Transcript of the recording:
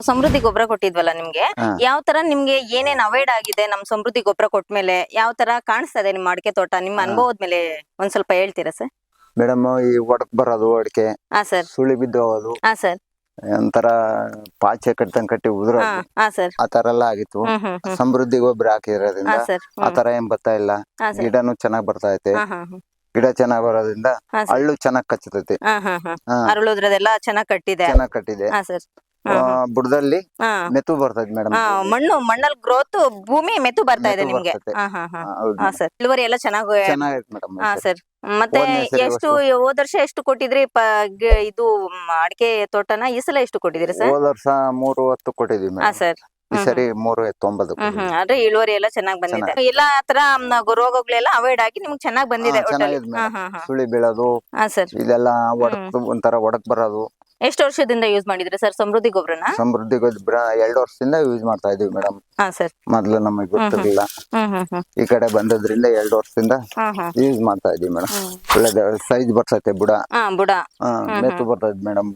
ಸಮೃದ್ಧಿ ಗೊಬ್ಬರ ಕೊಟ್ಟಿದ್ವಲ್ಲ ನಿಮ್ಗೆ, ಹಾ. ಯಾವ ತರ ನಿಮ್ಗೆ ಏನೇನ್ ಅವಾಯ್ಡ್ ಆಗಿದೆ ನಮ್ ಸಮೃದ್ಧಿ ಗೊಬ್ಬರ ಕೊಟ್ಮೇಲೆ, ಯಾವ ತರ ಕಾಣಿಸ್ತಾ ಇದೆ ನಿಮ್ ಅಡಿಕೆ ತೋಟ, ನಿಮ್ಮ ಅನುಭವದ ಮೇಲೆ ಒಂದ್ ಸ್ವಲ್ಪ ಹೇಳ್ತೀರಾ ಸರ್? ಮೇಡಮ್ ಈ ಒಡಕ್ ಬರೋದು ಅಡಿಕೆ ಹಾ ಸರ್. ಸುಳಿ ಬಿದ್ದು ಹೋಗೋದು, ಹಾ ಸರ್. ಒಂಥರ ಪಾಚೆ ಕಟ್ತಂಗ್ ಕಟ್ಟಿ ಹಾ ಉದುರೋದು, ಹಾ ಸರ್. ಆ ತರ ಎಲ್ಲ ಆಗಿತ್ತು. ಸಮೃದ್ಧಿ ಗೊಬ್ಬರ ಹಾಕಿರೋದ್ರಿಂದ ಹಾ ಸರ್. ಆ ತರ ಏನ್ ಬರ್ತಾ ಇಲ್ಲ. ಹಾ ಸರ್. ಗಿಡನು ಚೆನ್ನಾಗ್ ಬರ್ತಾ ಐತೆ. ಹಾ ಹಾ ಹಾ. ಗಿಡ ಚೆನ್ನಾಗ್ ಬರೋದ್ರಿಂದ ಹಾ ಸರ್. ಹಳ್ಳು ಚೆನ್ನಾಗ್ ಕಚ್ಚತೈತಿ. ಹಾ ಹಾ ಹಾ. ಹಾ, ಅರಳುದ್ರದೆಲ್ಲ ಚೆನ್ನಾಗ್ ಕಟ್ಟಿದೆ. ಚೆನ್ನಾಗ್ ಕಟ್ಟಿದೆ. ಹಾ ಸರ್. ಬುಡದಲ್ಲಿ ಹಾ ಮೆತು ಬರ್ತೈತಿ ಮೇಡಮ್. ಹಾ, ಮಣ್ಣಲ್ಲಿ ಗ್ರೋತ್ ಭೂಮಿ ಮೆತ್ತು ಬರ್ತಾ ಇದೆ ಮೆತು ನಿಮ್ಗೆ. ಬರ್ತೈತೆ. ಹಾ ಹಾ ಹಾ. ಹೌದು ಹಾ madam. ಸರ್. ಇಳುವರಿ ಎಲ್ಲ ಚೆನ್ನಾಗಿ. ಚೆನ್ನಾಗೈತೆ ಮೇಡಮ್. ಹಾ ಸರ್. ಮತ್ತೆ ಹೋದ್ನೇ ಸರಿ ಎಷ್ಟು ಹೋದ ವರ್ಷ ಎಷ್ಟು ಕೊಟ್ಟಿದ್ರಿ ಇದು ಅಡಿಕೆ ತೋಟನ? ಈ ಸಲ ಎಷ್ಟು ಕೊಟ್ಟಿದ್ರಿ ಸರ್? ಹೋದ ವರ್ಷ 310 ಕೊಟ್ಟಿದ್ವಿ ಹಾ ಮೇಡಮ್. ಸರ್. ಈ ಸರಿ 390. ಅಂದ್ರೆ ಇಳುವರಿ ಎಲ್ಲ ಚೆನ್ನಾಗ್ ಬಂದಿದೆ. ಎಲ್ಲಾ ತರ ರೋಗಗಳೆಲ್ಲ ಅವಾಯ್ಡ್ ಆಗಿ ನಿಮ್ಗೆ ಚೆನ್ನಾಗ್ ಬಂದಿದೆ ಒಟ್ಟಲ್ಲಿ. ಚೆನ್ನಾಗಿದೆ ಹಾ ಮೇಡಮ್. ಹಾ ಹಾ. ಸುಳಿ ಬೀಳೋದು ಹಾ ಸರ್. ಇದೆಲ್ಲ ಒಂಥರ ಒಡಕ್ ಬರೋದು. ಎಷ್ಟು ವರ್ಷದಿಂದ ಯೂಸ್ ಮಾಡಿದ್ರಿ ಸರ್ ಸಮೃದ್ಧಿ ಗೊಬ್ಬರನ? ಸಮೃದ್ಧಿ ಗೊಬ್ಬರ 2 ವರ್ಷದಿಂದ ಯೂಸ್ ಮಾಡ್ತಾ ಇದೀವಿ ಮೇಡಮ್. ಹಾ ಸರ್. ಮೊದ್ಲು ನಮಗೆ ಗೊತ್ತಿರ್ಲಿಲ್ಲ. ಈ ಕಡೆ ಬಂದದ್ರಿಂದ 2 ವರ್ಷದಿಂದ ಯೂಸ್ ಮಾಡ್ತಾ ಇದೀವಿ ಮೇಡಮ್. ಒಳ್ಳೆ ಸೈಜ್ ಬರ್ತೈತೆ ಬುಡ. ಬುಡ ಮೆತ್ತು ಬರ್ತೈತೆ ಮೇಡಮ್.